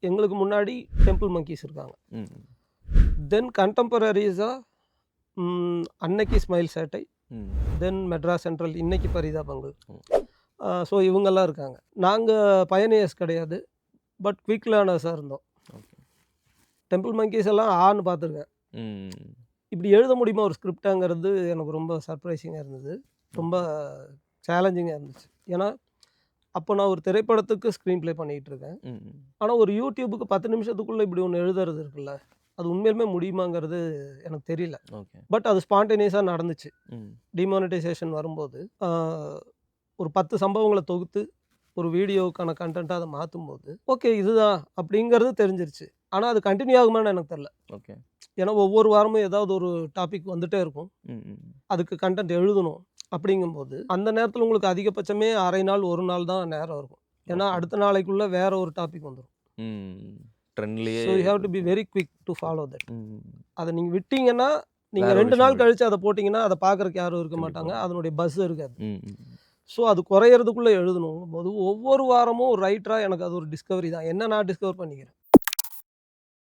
எங்களுக்கு முன்னாடி temple monkeys இருக்காங்க. ம். தென் கண்டெம்பரரிஸாக அன்னைக்கு ஸ்மைல் சேட்டை, ம். தென் மெட்ராஸ் சென்ட்ரல், இன்னைக்கு பரிதாபங்கள். ம். ஸோ இவங்கெல்லாம் இருக்காங்க. நாங்கள் பயனியர்ஸ் கிடையாது, பட் குவிக் லேர்னர்ஸாக இருந்தோம். ஓகே. டெம்பிள் மங்கீஸ் எல்லாம் ஆன்னு பார்த்துருக்கேன். ம். இப்படி எழுத முடியுமா ஒரு ஸ்கிரிப்டாங்கிறது எனக்கு ரொம்ப சர்ப்ரைசிங்காக இருந்தது. ரொம்ப சேலஞ்சிங்காக இருந்துச்சு. ஏன்னா அப்போ நான் ஒரு திரைப்படத்துக்கு ஸ்க்ரீன் ப்ளே பண்ணிகிட்டு இருக்கேன். ம். ஆனால் ஒரு யூடியூபுக்கு 10 நிமிஷத்துக்குள்ளே இப்படி ஒன்று எழுதுறது இருக்குல்ல, அது உண்மையிலுமே முடியுமாங்கிறது எனக்கு தெரியல. ஓகே. பட் அது ஸ்பான்டேனியஸாக நடந்துச்சு. ம். டிமானிட்டைசேஷன் வரும்போது ஒரு 10 சம்பவங்களை தொகுத்து ஒரு வீடியோவுக்கான கண்டென்ட்டாக அதை மாற்றும்போது ஓகே இதுதான் அப்படிங்கிறது தெரிஞ்சிருச்சு. ஆனால் அது கண்டினியூ ஆகுமான்னு எனக்கு தெரில. ஓகே. ஏன்னா ஒவ்வொரு வாரமும் ஏதாவது ஒரு டாபிக் வந்துட்டே இருக்கும். ம். ம். அதுக்கு கண்டென்ட் எழுதணும். அப்படிங்கும்போது அந்த நேரத்தில் உங்களுக்கு அதிகபட்சமே அரை நாள் ஒரு நாள் தான் நேரம் இருக்கும். ஏன்னா அடுத்த நாளைக்குள்ளே வேற ஒரு டாபிக் வந்துடும். ம். ட்ரெண்ட்லயே. So you have to be very quick to follow that. Hmm. அதை நீங்கள் விட்டீங்கன்னா, நீங்கள் வேற ஒரு 2 நாள் விஷயம் கழிச்சு அதை போட்டிங்கன்னா அதை பார்க்குறக்கு யாரும் இருக்க கண்டிப்பா. மாட்டாங்க. அதனுடைய பஸ் இருக்காது. ம். ம். ஸோ அது குறையிறதுக்குள்ளே எழுதணும் போது ஒவ்வொரு வாரமும் ஒரு ரைட்டராக எனக்கு அது ஒரு டிஸ்கவரி தான். என்ன நான் டிஸ்கவர் பண்ணிக்கிறேன்.